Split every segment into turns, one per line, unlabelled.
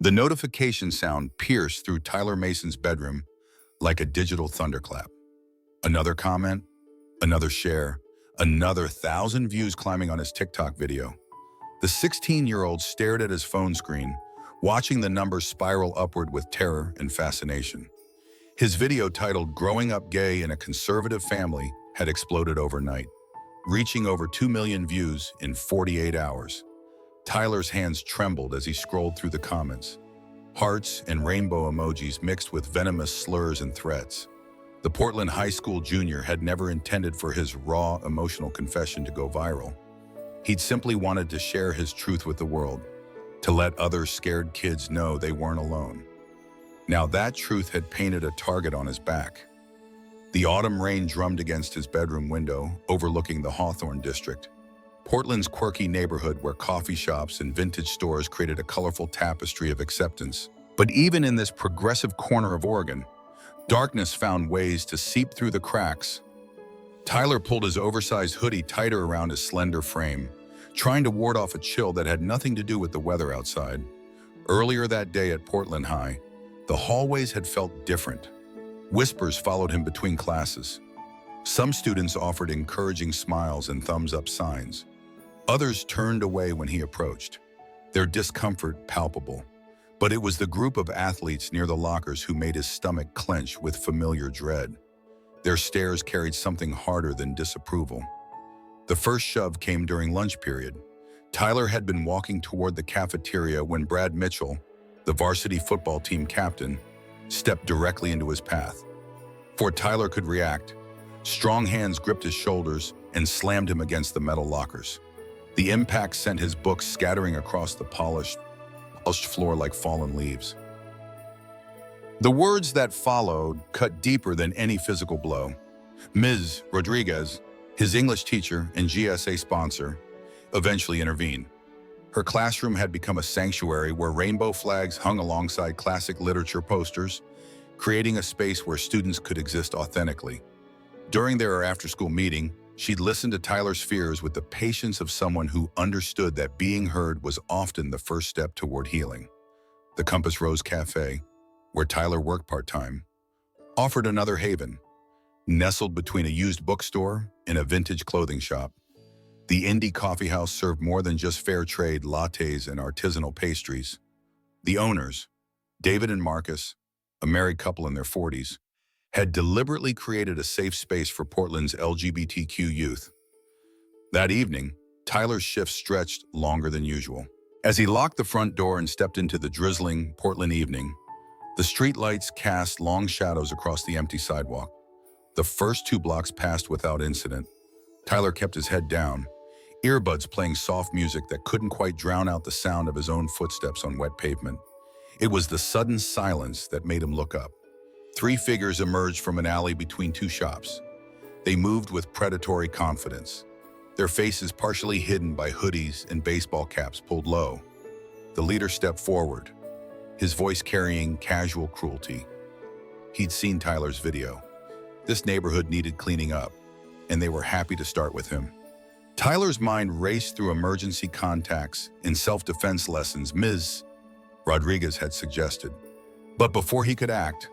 The notification sound pierced through Tyler Mason's bedroom like a digital thunderclap. Another comment, another share, another 1,000 views climbing on his TikTok video. The 16-year-old stared at his phone screen, watching the numbers spiral upward with terror and fascination. His video titled "Growing Up Gay in a Conservative Family" had exploded overnight, reaching over 2 million views in 48 hours. Tyler's hands trembled as he scrolled through the comments. Hearts and rainbow emojis mixed with venomous slurs and threats. The Portland high school junior had never intended for his raw, emotional confession to go viral. He'd simply wanted to share his truth with the world, to let other scared kids know they weren't alone. Now that truth had painted a target on his back. The autumn rain drummed against his bedroom window, overlooking the Hawthorne district, Portland's quirky neighborhood where coffee shops and vintage stores created a colorful tapestry of acceptance. But even in this progressive corner of Oregon, darkness found ways to seep through the cracks. Tyler pulled his oversized hoodie tighter around his slender frame, trying to ward off a chill that had nothing to do with the weather outside. Earlier that day at Portland High, the hallways had felt different. Whispers followed him between classes. Some students offered encouraging smiles and thumbs-up signs. Others turned away when he approached, their discomfort palpable. But it was the group of athletes near the lockers who made his stomach clench with familiar dread. Their stares carried something harder than disapproval. The first shove came during lunch period. Tyler had been walking toward the cafeteria when Brad Mitchell, the varsity football team captain, stepped directly into his path. Before Tyler could react, strong hands gripped his shoulders and slammed him against the metal lockers. The impact sent his books scattering across the polished floor like fallen leaves. The words that followed cut deeper than any physical blow. Ms. Rodriguez, his English teacher and GSA sponsor, eventually intervened. Her classroom had become a sanctuary where rainbow flags hung alongside classic literature posters, creating a space where students could exist authentically. During their after-school meeting, she'd listened to Tyler's fears with the patience of someone who understood that being heard was often the first step toward healing. The Compass Rose Cafe, where Tyler worked part-time, offered another haven. Nestled between a used bookstore and a vintage clothing shop, the indie coffee house served more than just fair trade lattes and artisanal pastries. The owners, David and Marcus, a married couple in their 40s, had deliberately created a safe space for Portland's LGBTQ youth. That evening, Tyler's shift stretched longer than usual. As he locked the front door and stepped into the drizzling Portland evening, the streetlights cast long shadows across the empty sidewalk. The first 2 blocks passed without incident. Tyler kept his head down, earbuds playing soft music that couldn't quite drown out the sound of his own footsteps on wet pavement. It was the sudden silence that made him look up. 3 figures emerged from an alley between 2 shops. They moved with predatory confidence, their faces partially hidden by hoodies and baseball caps pulled low. The leader stepped forward, his voice carrying casual cruelty. He'd seen Tyler's video. This neighborhood needed cleaning up, and they were happy to start with him. Tyler's mind raced through emergency contacts and self-defense lessons Ms. Rodriguez had suggested. But before he could act,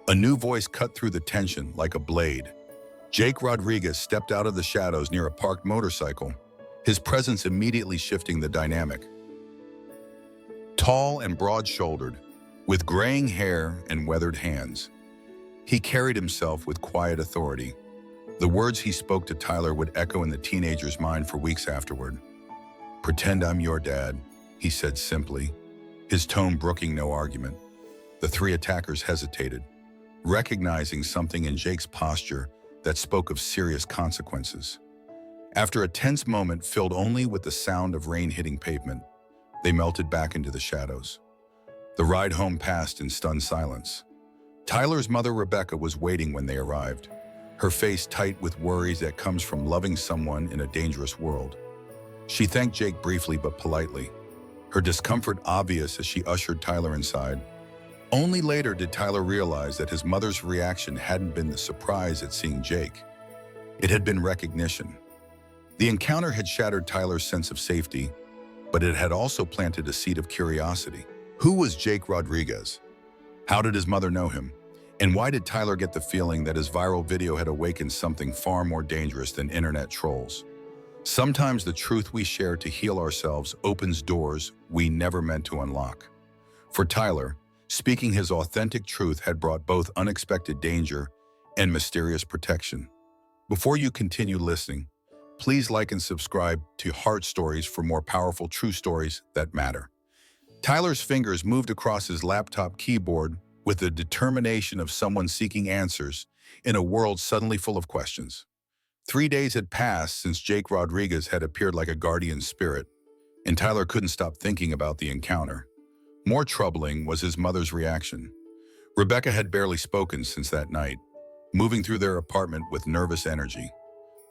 a new voice cut through the tension like a blade. Jake Rodriguez stepped out of the shadows near a parked motorcycle, his presence immediately shifting the dynamic. Tall and broad-shouldered, with graying hair and weathered hands, he carried himself with quiet authority. The words he spoke to Tyler would echo in the teenager's mind for weeks afterward. "Pretend I'm your dad," he said simply, his tone brooking no argument. The 3 attackers hesitated, recognizing something in Jake's posture that spoke of serious consequences. After a tense moment filled only with the sound of rain hitting pavement, they melted back into the shadows. The ride home passed in stunned silence. Tyler's mother, Rebecca, was waiting when they arrived, her face tight with worries that comes from loving someone in a dangerous world. She thanked Jake briefly but politely, her discomfort obvious as she ushered Tyler inside. Only later did Tyler realize that his mother's reaction hadn't been the surprise at seeing Jake. It had been recognition. The encounter had shattered Tyler's sense of safety, but it had also planted a seed of curiosity. Who was Jake Rodriguez? How did his mother know him? And why did Tyler get the feeling that his viral video had awakened something far more dangerous than internet trolls? Sometimes the truth we share to heal ourselves opens doors we never meant to unlock. For Tyler, speaking his authentic truth had brought both unexpected danger and mysterious protection. Before you continue listening, please like and subscribe to Heart Stories for more powerful true stories that matter. Tyler's fingers moved across his laptop keyboard with the determination of someone seeking answers in a world suddenly full of questions. 3 days had passed since Jake Rodriguez had appeared like a guardian spirit, and Tyler couldn't stop thinking about the encounter. More troubling was his mother's reaction. Rebecca had barely spoken since that night, moving through their apartment with nervous energy.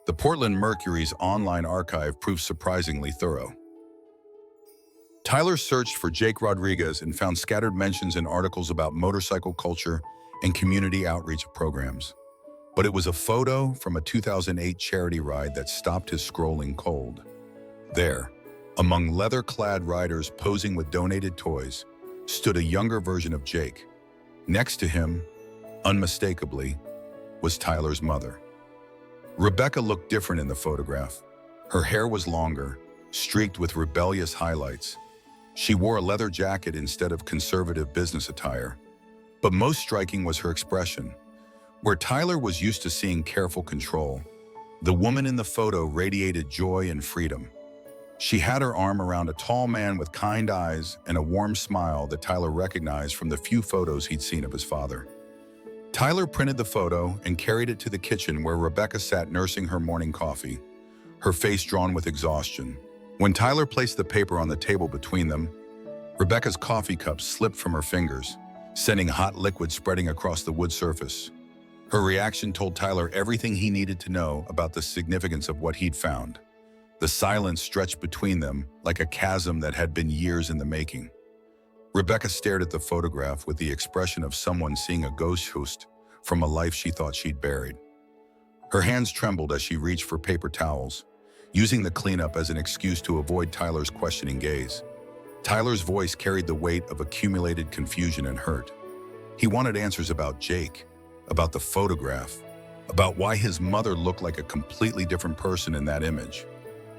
The Portland Mercury's online archive proved surprisingly thorough. Tyler searched for Jake Rodriguez and found scattered mentions in articles about motorcycle culture and community outreach programs. But it was a photo from a 2008 charity ride that stopped his scrolling cold. There, among leather-clad riders posing with donated toys, stood a younger version of Jake. Next to him, unmistakably, was Tyler's mother. Rebecca looked different in the photograph. Her hair was longer, streaked with rebellious highlights. She wore a leather jacket instead of conservative business attire. But most striking was her expression. Where Tyler was used to seeing careful control, the woman in the photo radiated joy and freedom. She had her arm around a tall man with kind eyes and a warm smile that Tyler recognized from the few photos he'd seen of his father. Tyler printed the photo and carried it to the kitchen where Rebecca sat nursing her morning coffee, her face drawn with exhaustion. When Tyler placed the paper on the table between them, Rebecca's coffee cup slipped from her fingers, sending hot liquid spreading across the wood surface. Her reaction told Tyler everything he needed to know about the significance of what he'd found. The silence stretched between them like a chasm that had been years in the making. Rebecca stared at the photograph with the expression of someone seeing a ghost from a life she thought she'd buried. Her hands trembled as she reached for paper towels, using the cleanup as an excuse to avoid Tyler's questioning gaze. Tyler's voice carried the weight of accumulated confusion and hurt. He wanted answers about Jake, about the photograph, about why his mother looked like a completely different person in that image.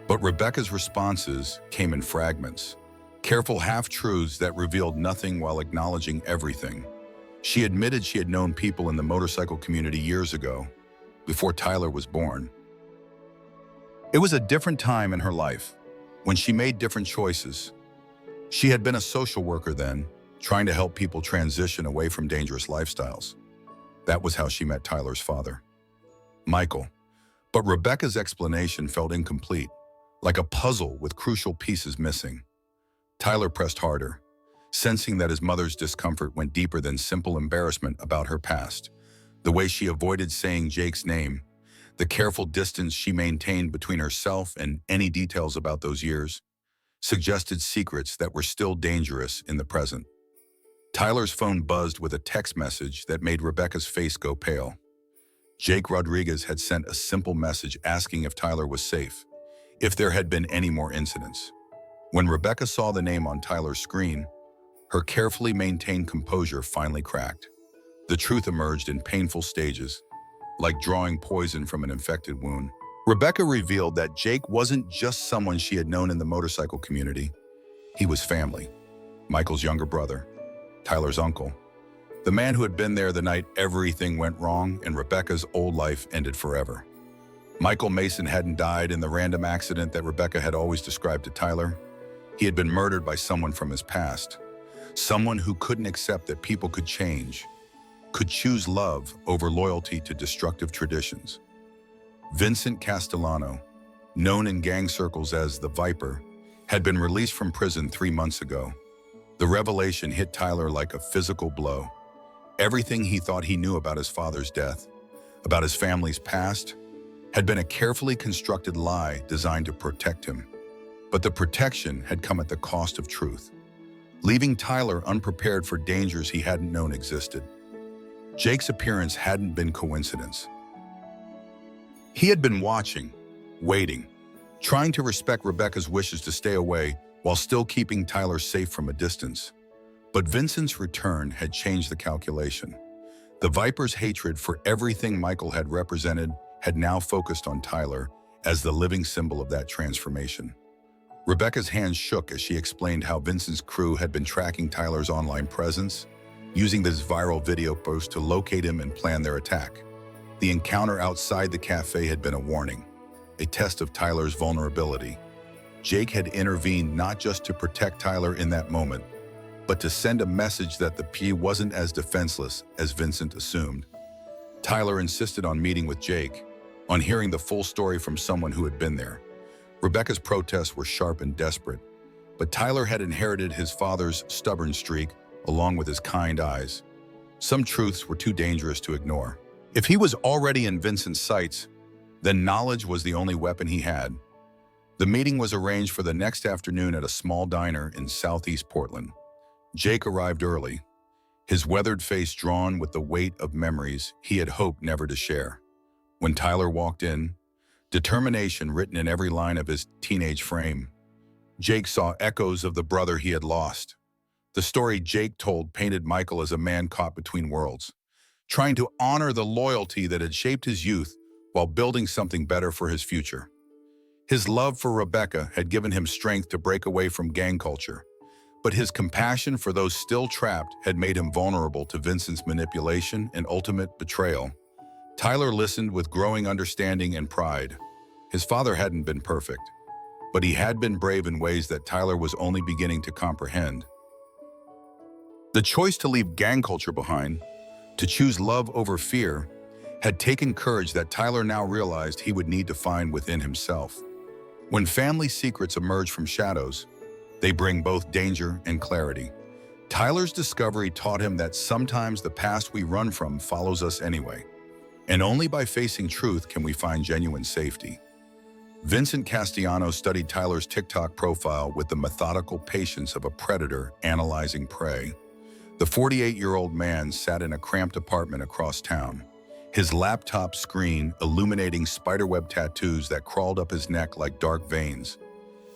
But Rebecca's responses came in fragments, careful half-truths that revealed nothing while acknowledging everything. She admitted she had known people in the motorcycle community years ago, before Tyler was born. It was a different time in her life, when she made different choices. She had been a social worker then, trying to help people transition away from dangerous lifestyles. That was how she met Tyler's father, Michael. But Rebecca's explanation felt incomplete, like a puzzle with crucial pieces missing. Tyler pressed harder, sensing that his mother's discomfort went deeper than simple embarrassment about her past. The way she avoided saying Jake's name, the careful distance she maintained between herself and any details about those years, suggested secrets that were still dangerous in the present. Tyler's phone buzzed with a text message that made Rebecca's face go pale. Jake Rodriguez had sent a simple message asking if Tyler was safe, if there had been any more incidents. When Rebecca saw the name on Tyler's screen, her carefully maintained composure finally cracked. The truth emerged in painful stages, like drawing poison from an infected wound. Rebecca revealed that Jake wasn't just someone she had known in the motorcycle community. He was family. Michael's younger brother, Tyler's uncle, the man who had been there the night everything went wrong and Rebecca's old life ended forever. Michael Mason hadn't died in the random accident that Rebecca had always described to Tyler. He had been murdered by someone from his past, someone who couldn't accept that people could change, could choose love over loyalty to destructive traditions. Vincent Castellano, known in gang circles as the Viper, had been released from prison 3 months ago. The revelation hit Tyler like a physical blow. Everything he thought he knew about his father's death, about his family's past, had been a carefully constructed lie designed to protect him. But the protection had come at the cost of truth, leaving Tyler unprepared for dangers he hadn't known existed. Jake's appearance hadn't been coincidence. He had been watching, waiting, trying to respect Rebecca's wishes to stay away while still keeping Tyler safe from a distance. But Vincent's return had changed the calculation. The Viper's hatred for everything Michael had represented had now focused on Tyler as the living symbol of that transformation. Rebecca's hands shook as she explained how Vincent's crew had been tracking Tyler's online presence, using this viral video post to locate him and plan their attack. The encounter outside the cafe had been a warning, a test of Tyler's vulnerability. Jake had intervened not just to protect Tyler in that moment, but to send a message that the P wasn't as defenseless as Vincent assumed. Tyler insisted on meeting with Jake, on hearing the full story from someone who had been there. Rebecca's protests were sharp and desperate, but Tyler had inherited his father's stubborn streak along with his kind eyes. Some truths were too dangerous to ignore. If he was already in Vincent's sights, then knowledge was the only weapon he had. The meeting was arranged for the next afternoon at a small diner in southeast Portland. Jake arrived early, his weathered face drawn with the weight of memories he had hoped never to share. When Tyler walked in, determination written in every line of his teenage frame, Jake saw echoes of the brother he had lost. The story Jake told painted Michael as a man caught between worlds, trying to honor the loyalty that had shaped his youth while building something better for his future. His love for Rebecca had given him strength to break away from gang culture, but his compassion for those still trapped had made him vulnerable to Vincent's manipulation and ultimate betrayal. Tyler listened with growing understanding and pride. His father hadn't been perfect, but he had been brave in ways that Tyler was only beginning to comprehend. The choice to leave gang culture behind, to choose love over fear, had taken courage that Tyler now realized he would need to find within himself. When family secrets emerge from shadows, they bring both danger and clarity. Tyler's discovery taught him that sometimes the past we run from follows us anyway, and only by facing truth can we find genuine safety. Vincent Castellano studied Tyler's TikTok profile with the methodical patience of a predator analyzing prey. The 48-year-old man sat in a cramped apartment across town, his laptop screen illuminating spiderweb tattoos that crawled up his neck like dark veins.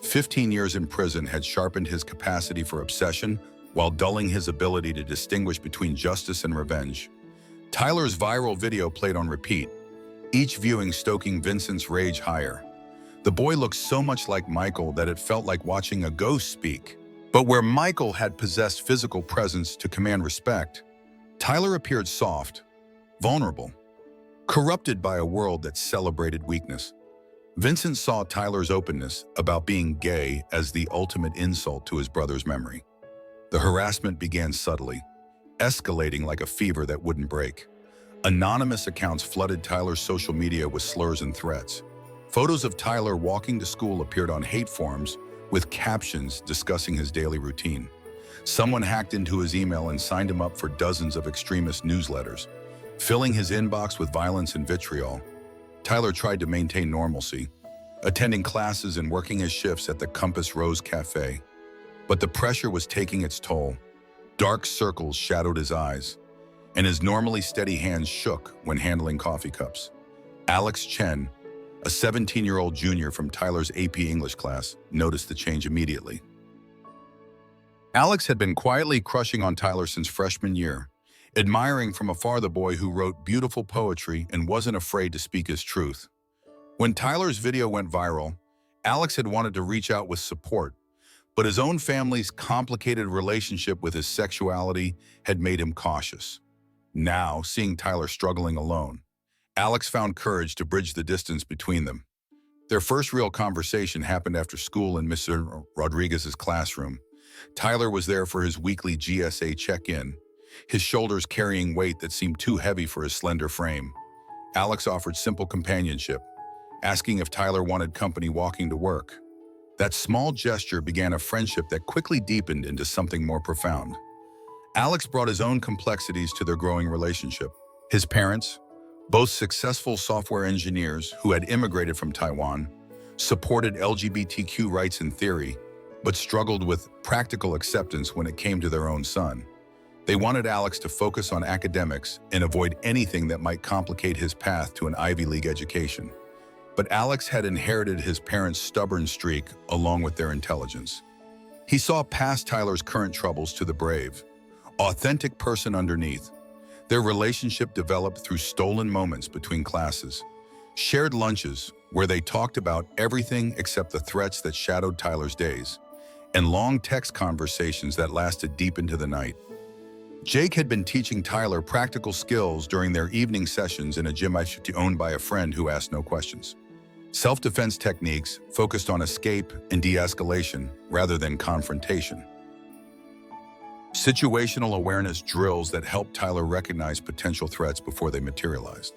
15 years in prison had sharpened his capacity for obsession while dulling his ability to distinguish between justice and revenge. Tyler's viral video played on repeat, each viewing stoking Vincent's rage higher. The boy looked so much like Michael that it felt like watching a ghost speak. But where Michael had possessed physical presence to command respect, Tyler appeared soft, vulnerable, corrupted by a world that celebrated weakness. Vincent saw Tyler's openness about being gay as the ultimate insult to his brother's memory. The harassment began subtly, escalating like a fever that wouldn't break. Anonymous accounts flooded Tyler's social media with slurs and threats. Photos of Tyler walking to school appeared on hate forums with captions discussing his daily routine. Someone hacked into his email and signed him up for dozens of extremist newsletters, filling his inbox with violence and vitriol. Tyler tried to maintain normalcy, attending classes and working his shifts at the Compass Rose Cafe. But the pressure was taking its toll. Dark circles shadowed his eyes, and his normally steady hands shook when handling coffee cups. Alex Chen, a 17-year-old junior from Tyler's AP English class, noticed the change immediately. Alex had been quietly crushing on Tyler since freshman year, admiring from afar the boy who wrote beautiful poetry and wasn't afraid to speak his truth. When Tyler's video went viral, Alex had wanted to reach out with support, but his own family's complicated relationship with his sexuality had made him cautious. Now, seeing Tyler struggling alone, Alex found courage to bridge the distance between them. Their first real conversation happened after school in Mr. Rodriguez's classroom. Tyler was there for his weekly GSA check-in, his shoulders carrying weight that seemed too heavy for his slender frame. Alex offered simple companionship, asking if Tyler wanted company walking to work. That small gesture began a friendship that quickly deepened into something more profound. Alex brought his own complexities to their growing relationship. His parents, both successful software engineers who had immigrated from Taiwan, supported LGBTQ rights in theory, but struggled with practical acceptance when it came to their own son. They wanted Alex to focus on academics and avoid anything that might complicate his path to an Ivy League education. But Alex had inherited his parents' stubborn streak along with their intelligence. He saw past Tyler's current troubles to the brave, authentic person underneath. Their relationship developed through stolen moments between classes, shared lunches where they talked about everything except the threats that shadowed Tyler's days, and long text conversations that lasted deep into the night. Jake had been teaching Tyler practical skills during their evening sessions in a gym owned by a friend who asked no questions. Self-defense techniques focused on escape and de-escalation rather than confrontation. Situational awareness drills that helped Tyler recognize potential threats before they materialized.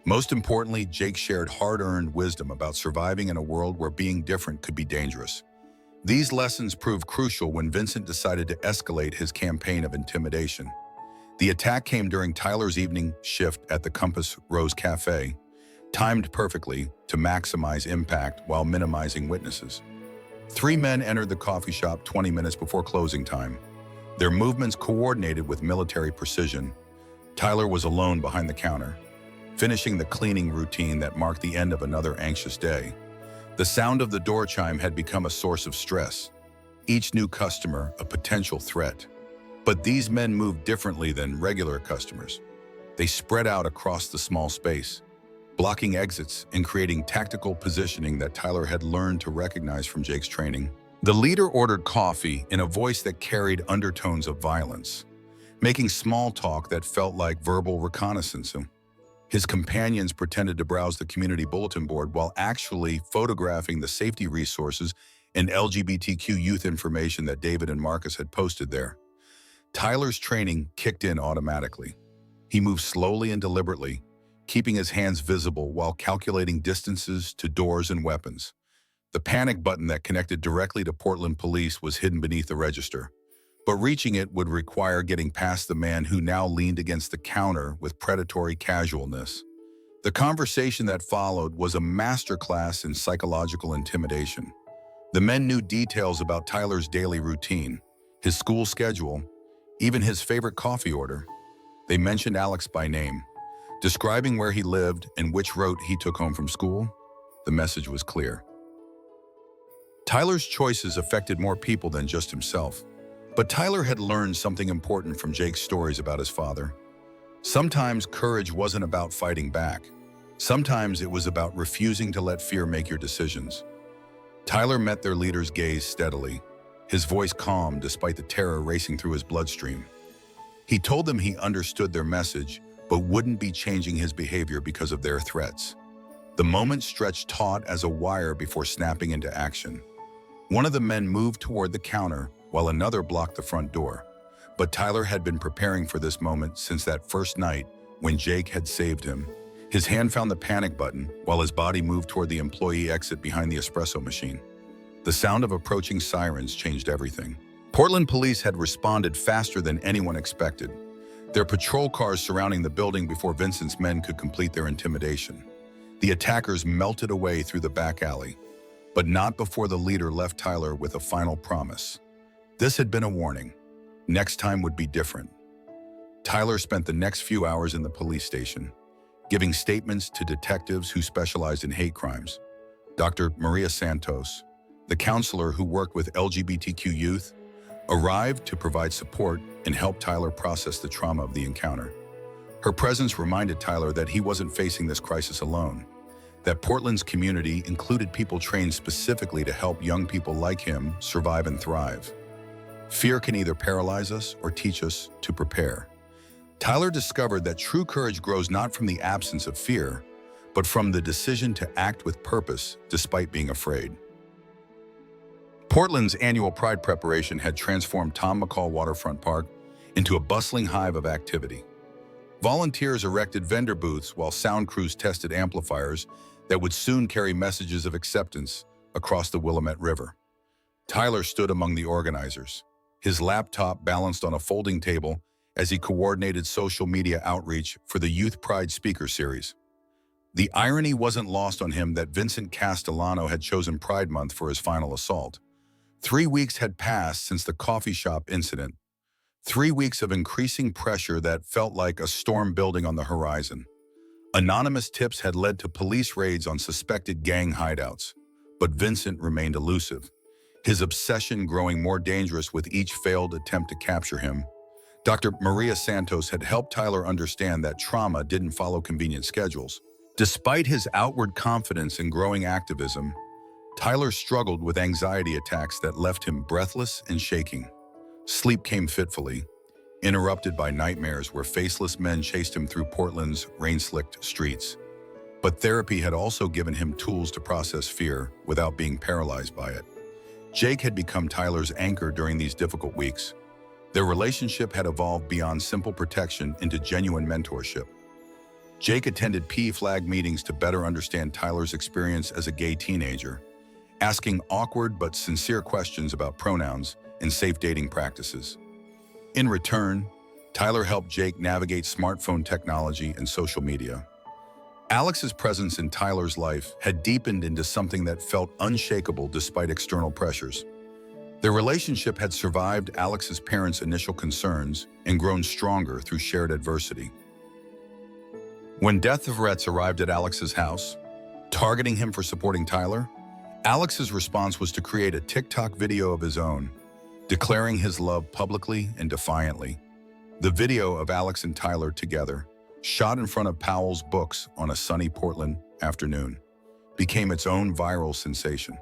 Most importantly, Jake shared hard-earned wisdom about surviving in a world where being different could be dangerous. These lessons proved crucial when Vincent decided to escalate his campaign of intimidation. The attack came during Tyler's evening shift at the Compass Rose Cafe, timed perfectly to maximize impact while minimizing witnesses. 3 men entered the coffee shop 20 minutes before closing time. Their movements coordinated with military precision. Tyler was alone behind the counter, finishing the cleaning routine that marked the end of another anxious day. The sound of the door chime had become a source of stress, each new customer a potential threat. But these men moved differently than regular customers. They spread out across the small space, blocking exits and creating tactical positioning that Tyler had learned to recognize from Jake's training. The leader ordered coffee in a voice that carried undertones of violence, making small talk that felt like verbal reconnaissance. His companions pretended to browse the community bulletin board while actually photographing the safety resources and LGBTQ youth information that David and Marcus had posted there. Tyler's training kicked in automatically. He moved slowly and deliberately, keeping his hands visible while calculating distances to doors and weapons. The panic button that connected directly to Portland police was hidden beneath the register, but reaching it would require getting past the man who now leaned against the counter with predatory casualness. The conversation that followed was a masterclass in psychological intimidation. The men knew details about Tyler's daily routine, his school schedule, even his favorite coffee order. They mentioned Alex by name, describing where he lived and which route he took home from school. The message was clear. Tyler's choices affected more people than just himself. But Tyler had learned something important from Jake's stories about his father. Sometimes courage wasn't about fighting back. Sometimes it was about refusing to let fear make your decisions. Tyler met their leader's gaze steadily, his voice calm despite the terror racing through his bloodstream. He told them he understood their message, but wouldn't be changing his behavior because of their threats. The moment stretched taut as a wire before snapping into action. One of the men moved toward the counter, while another blocked the front door. But Tyler had been preparing for this moment since that first night when Jake had saved him. His hand found the panic button while his body moved toward the employee exit behind the espresso machine. The sound of approaching sirens changed everything. Portland police had responded faster than anyone expected, their patrol cars surrounding the building before Vincent's men could complete their intimidation. The attackers melted away through the back alley, but not before the leader left Tyler with a final promise. This had been a warning. Next time would be different. Tyler spent the next few hours in the police station, giving statements to detectives who specialized in hate crimes. Dr. Maria Santos, the counselor who worked with LGBTQ youth, arrived to provide support and help Tyler process the trauma of the encounter. Her presence reminded Tyler that he wasn't facing this crisis alone, that Portland's community included people trained specifically to help young people like him survive and thrive. Fear can either paralyze us or teach us to prepare. Tyler discovered that true courage grows not from the absence of fear, but from the decision to act with purpose despite being afraid. Portland's annual Pride preparation had transformed Tom McCall Waterfront Park into a bustling hive of activity. Volunteers erected vendor booths while sound crews tested amplifiers that would soon carry messages of acceptance across the Willamette River. Tyler stood among the organizers, his laptop balanced on a folding table as he coordinated social media outreach for the Youth Pride Speaker Series. The irony wasn't lost on him that Vincent Castellano had chosen Pride Month for his final assault. 3 weeks had passed since the coffee shop incident. 3 weeks of increasing pressure that felt like a storm building on the horizon. Anonymous tips had led to police raids on suspected gang hideouts, but Vincent remained elusive, his obsession growing more dangerous with each failed attempt to capture him. Dr. Maria Santos had helped Tyler understand that trauma didn't follow convenient schedules. Despite his outward confidence and growing activism, Tyler struggled with anxiety attacks that left him breathless and shaking. Sleep came fitfully, interrupted by nightmares where faceless men chased him through Portland's rain-slicked streets. But therapy had also given him tools to process fear without being paralyzed by it. Jake had become Tyler's anchor during these difficult weeks. Their relationship had evolved beyond simple protection into genuine mentorship. Jake attended PE-flag meetings to better understand Tyler's experience as a gay teenager, asking awkward but sincere questions about pronouns and safe dating practices. In return, Tyler helped Jake navigate smartphone technology and social media. Alex's presence in Tyler's life had deepened into something that felt unshakable despite external pressures. Their relationship had survived Alex's parents' initial concerns and grown stronger through shared adversity. When death threats arrived at Alex's house, targeting him for supporting Tyler, Alex's response was to create a TikTok video of his own, declaring his love publicly and defiantly. The video of Alex and Tyler together, shot in front of Powell's books on a sunny Portland afternoon, became its own viral sensation.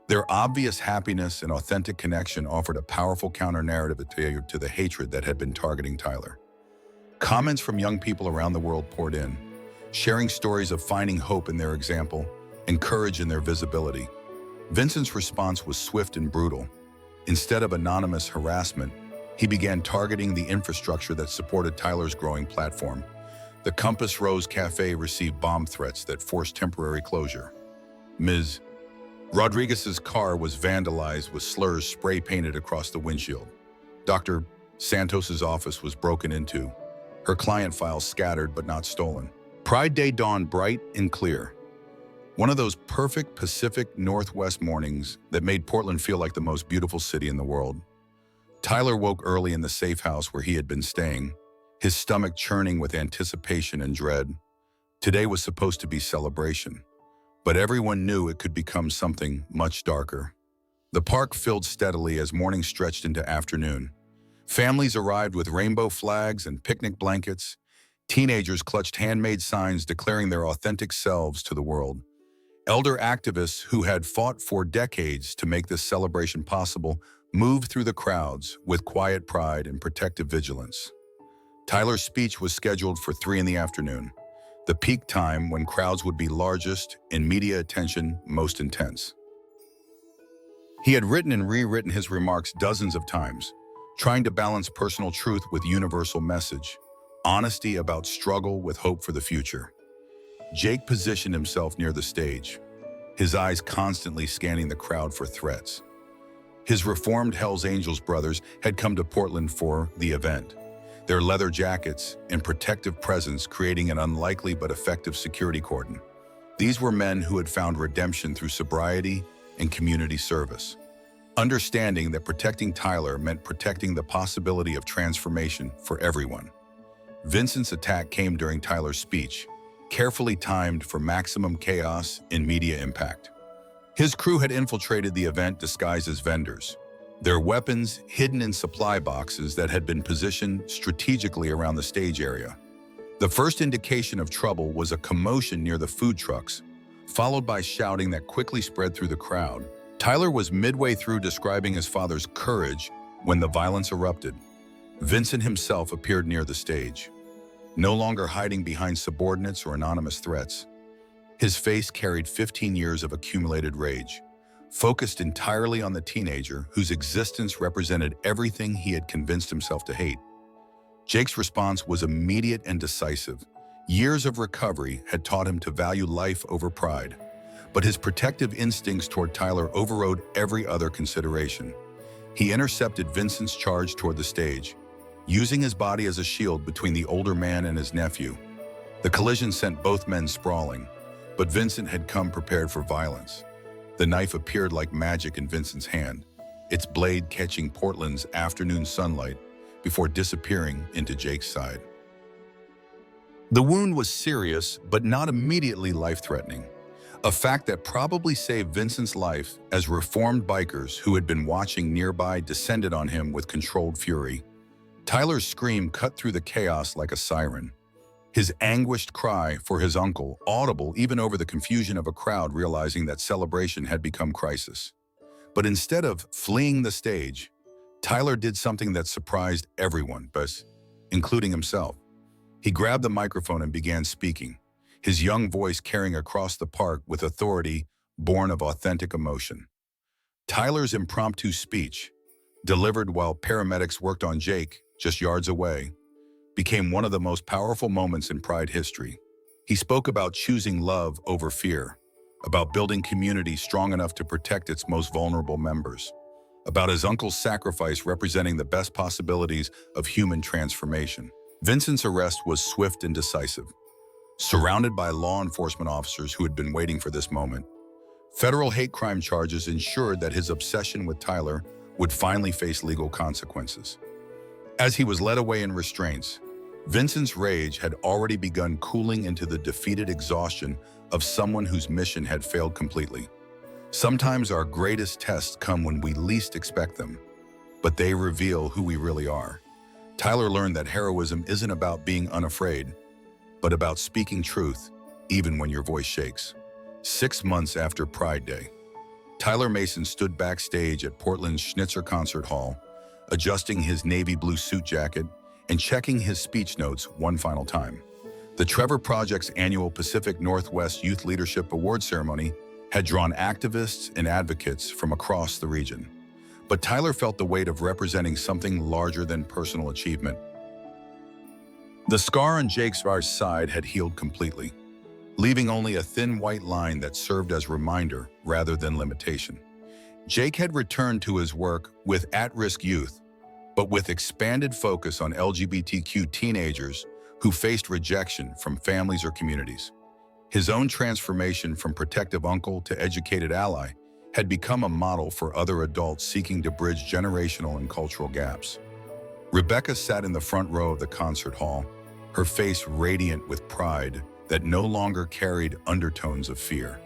Their obvious happiness and authentic connection offered a powerful counter-narrative to the hatred that had been targeting Tyler. Comments from young people around the world poured in, sharing stories of finding hope in their example and courage in their visibility. Vincent's response was swift and brutal. Instead of anonymous harassment, he began targeting the infrastructure that supported Tyler's growing platform. The Compass Rose Cafe received bomb threats that forced temporary closure. Ms. Rodriguez's car was vandalized with slurs spray-painted across the windshield. Dr. Santos's office was broken into, her client files scattered but not stolen. Pride Day dawned bright and clear. One of those perfect Pacific Northwest mornings that made Portland feel like the most beautiful city in the world. Tyler woke early in the safe house where he had been staying, his stomach churning with anticipation and dread. Today was supposed to be celebration, but everyone knew it could become something much darker. The park filled steadily as morning stretched into afternoon. Families arrived with rainbow flags and picnic blankets. Teenagers clutched handmade signs declaring their authentic selves to the world. Elder activists who had fought for decades to make this celebration possible moved through the crowds with quiet pride and protective vigilance. Tyler's speech was scheduled for 3 p.m, the peak time when crowds would be largest and media attention most intense. He had written and rewritten his remarks dozens of times, trying to balance personal truth with universal message, honesty about struggle with hope for the future. Jake positioned himself near the stage, his eyes constantly scanning the crowd for threats. His reformed Hells Angels brothers had come to Portland for the event, their leather jackets and protective presence creating an unlikely but effective security cordon. These were men who had found redemption through sobriety and community service, understanding that protecting Tyler meant protecting the possibility of transformation for everyone. Vincent's attack came during Tyler's speech, carefully timed for maximum chaos and media impact. His crew had infiltrated the event disguised as vendors, their weapons hidden in supply boxes that had been positioned strategically around the stage area. The first indication of trouble was a commotion near the food trucks, followed by shouting that quickly spread through the crowd. Tyler was midway through describing his father's courage when the violence erupted. Vincent himself appeared near the stage, no longer hiding behind subordinates or anonymous threats. His face carried 15 years of accumulated rage, focused entirely on the teenager whose existence represented everything he had convinced himself to hate. Jake's response was immediate and decisive. Years of recovery had taught him to value life over pride, but his protective instincts toward Tyler overrode every other consideration. He intercepted Vincent's charge toward the stage, using his body as a shield between the older man and his nephew. The collision sent both men sprawling, but Vincent had come prepared for violence. The knife appeared like magic in Vincent's hand, its blade catching Portland's afternoon sunlight before disappearing into Jake's side. The wound was serious, but not immediately life-threatening, a fact that probably saved Vincent's life as reformed bikers who had been watching nearby descended on him with controlled fury. Tyler's scream cut through the chaos like a siren. His anguished cry for his uncle, audible even over the confusion of a crowd realizing that celebration had become crisis. But instead of fleeing the stage, Tyler did something that surprised everyone, including himself. He grabbed the microphone and began speaking, his young voice carrying across the park with authority born of authentic emotion. Tyler's impromptu speech, delivered while paramedics worked on Jake just yards away, became one of the most powerful moments in Pride history. He spoke about choosing love over fear, about building community strong enough to protect its most vulnerable members, about his uncle's sacrifice representing the best possibilities of human transformation. Vincent's arrest was swift and decisive. Surrounded by law enforcement officers who had been waiting for this moment, federal hate crime charges ensured that his obsession with Tyler would finally face legal consequences. As he was led away in restraints, Vincent's rage had already begun cooling into the defeated exhaustion of someone whose mission had failed completely. Sometimes our greatest tests come when we least expect them, but they reveal who we really are. Tyler learned that heroism isn't about being unafraid, but about speaking truth, even when your voice shakes. 6 months after Pride Day, Tyler Mason stood backstage at Portland's Schnitzer Concert Hall, adjusting his navy blue suit jacket and checking his speech notes one final time. The Trevor Project's annual Pacific Northwest Youth Leadership Award ceremony had drawn activists and advocates from across the region. But Tyler felt the weight of representing something larger than personal achievement. The scar on Jake's right side had healed completely, leaving only a thin white line that served as reminder rather than limitation. Jake had returned to his work with at-risk youth, but with expanded focus on LGBTQ teenagers who faced rejection from families or communities. His own transformation from protective uncle to educated ally had become a model for other adults seeking to bridge generational and cultural gaps. Rebecca sat in the front row of the concert hall, her face radiant with pride that no longer carried undertones of fear.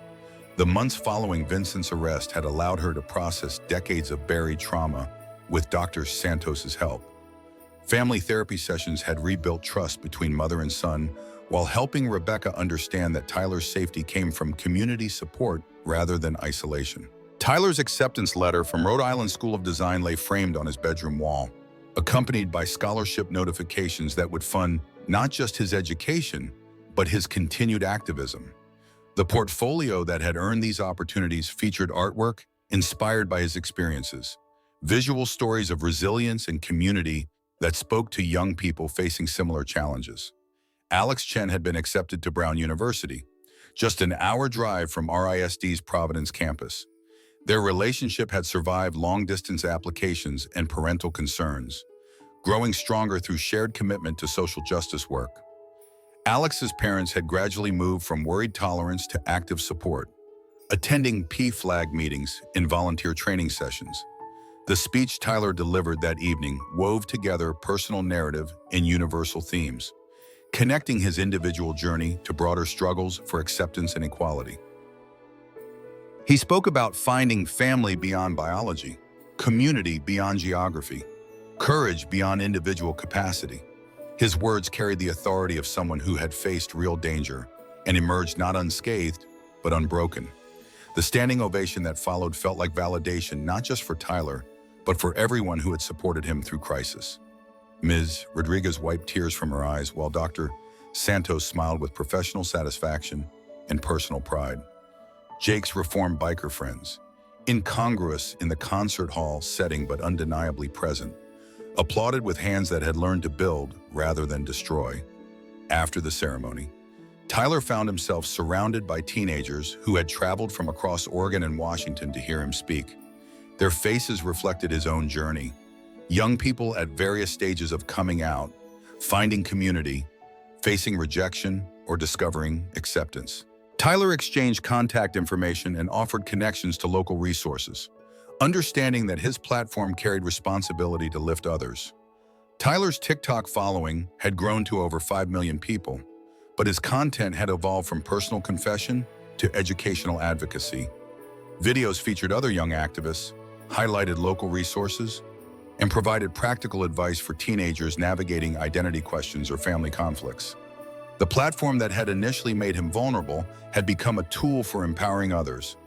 The months following Vincent's arrest had allowed her to process decades of buried trauma with Dr. Santos's help. Family therapy sessions had rebuilt trust between mother and son, while helping Rebecca understand that Tyler's safety came from community support rather than isolation. Tyler's acceptance letter from Rhode Island School of Design lay framed on his bedroom wall, accompanied by scholarship notifications that would fund not just his education, but his continued activism. The portfolio that had earned these opportunities featured artwork inspired by his experiences, visual stories of resilience and community that spoke to young people facing similar challenges. Alex Chen had been accepted to Brown University, just an hour drive from RISD's Providence campus. Their relationship had survived long-distance applications and parental concerns, growing stronger through shared commitment to social justice work. Alex's parents had gradually moved from worried tolerance to active support, attending PFLAG meetings and volunteer training sessions. The speech Tyler delivered that evening wove together personal narrative and universal themes, connecting his individual journey to broader struggles for acceptance and equality. He spoke about finding family beyond biology, community beyond geography, courage beyond individual capacity. His words carried the authority of someone who had faced real danger and emerged not unscathed, but unbroken. The standing ovation that followed felt like validation not just for Tyler, but for everyone who had supported him through crisis. Ms. Rodriguez wiped tears from her eyes while Dr. Santos smiled with professional satisfaction and personal pride. Jake's reformed biker friends, incongruous in the concert hall setting but undeniably present, applauded with hands that had learned to build rather than destroy. After the ceremony, Tyler found himself surrounded by teenagers who had traveled from across Oregon and Washington to hear him speak. Their faces reflected his own journey. Young people at various stages of coming out, finding community, facing rejection, or discovering acceptance. Tyler exchanged contact information and offered connections to local resources, understanding that his platform carried responsibility to lift others. Tyler's TikTok following had grown to over 5 million people, but his content had evolved from personal confession to educational advocacy. Videos featured other young activists, highlighted local resources, and provided practical advice for teenagers navigating identity questions or family conflicts. The platform that had initially made him vulnerable had become a tool for empowering others.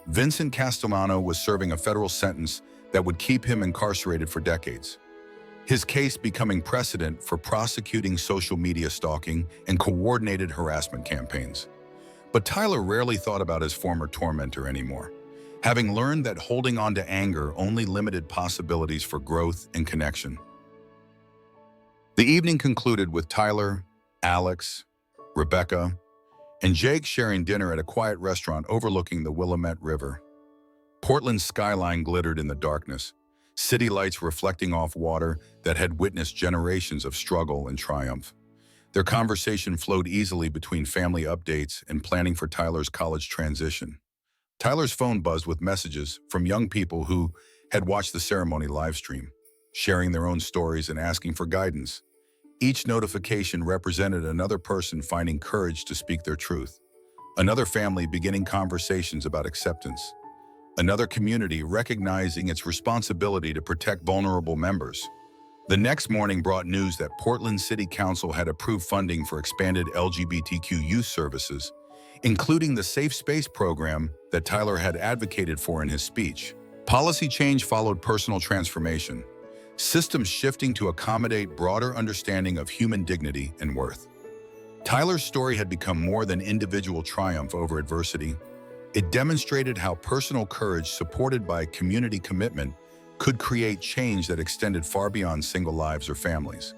Vincent Castellano was serving a federal sentence that would keep him incarcerated for decades, his case becoming precedent for prosecuting social media stalking and coordinated harassment campaigns. But Tyler rarely thought about his former tormentor anymore, having learned that holding on to anger only limited possibilities for growth and connection. The evening concluded with Tyler, Alex, Rebecca, and Jake sharing dinner at a quiet restaurant overlooking the Willamette River. Portland's skyline glittered in the darkness, city lights reflecting off water that had witnessed generations of struggle and triumph. Their conversation flowed easily between family updates and planning for Tyler's college transition. Tyler's phone buzzed with messages from young people who had watched the ceremony livestream, sharing their own stories and asking for guidance. Each notification represented another person finding courage to speak their truth, another family beginning conversations about acceptance, another community recognizing its responsibility to protect vulnerable members. The next morning brought news that Portland City Council had approved funding for expanded LGBTQ youth services, including the Safe Space program that Tyler had advocated for in his speech. Policy change followed personal transformation, systems shifting to accommodate broader understanding of human dignity and worth. Tyler's story had become more than individual triumph over adversity. It demonstrated how personal courage supported by community commitment could create change that extended far beyond single lives or families.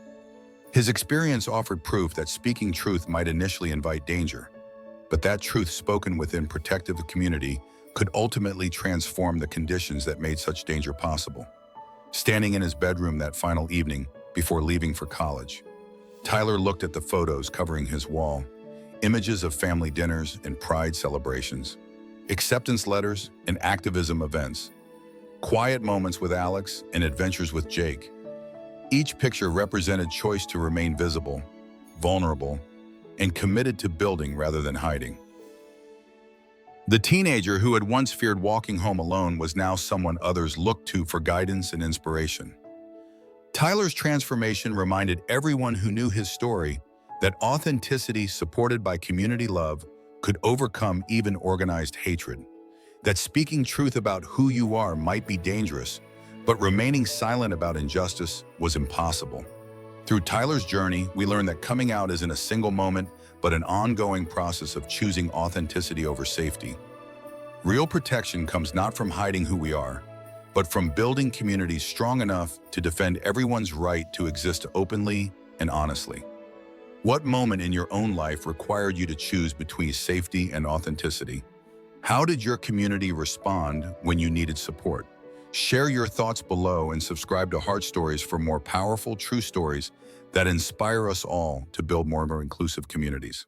His experience offered proof that speaking truth might initially invite danger, but that truth spoken within protective community could ultimately transform the conditions that made such danger possible. Standing in his bedroom that final evening before leaving for college, Tyler looked at the photos covering his wall, images of family dinners and pride celebrations, acceptance letters and activism events, quiet moments with Alex and adventures with Jake. Each picture represented choice to remain visible, vulnerable, and committed to building rather than hiding. The teenager who had once feared walking home alone was now someone others looked to for guidance and inspiration. Tyler's transformation reminded everyone who knew his story that authenticity supported by community love could overcome even organized hatred, that speaking truth about who you are might be dangerous, but remaining silent about injustice was impossible. Through Tyler's journey, we learned that coming out isn't a single moment, but an ongoing process of choosing authenticity over safety. Real protection comes not from hiding who we are, but from building communities strong enough to defend everyone's right to exist openly and honestly. What moment in your own life required you to choose between safety and authenticity? How did your community respond when you needed support? Share your thoughts below and subscribe to Heart Stories for more powerful, true stories that inspire us all to build more inclusive communities.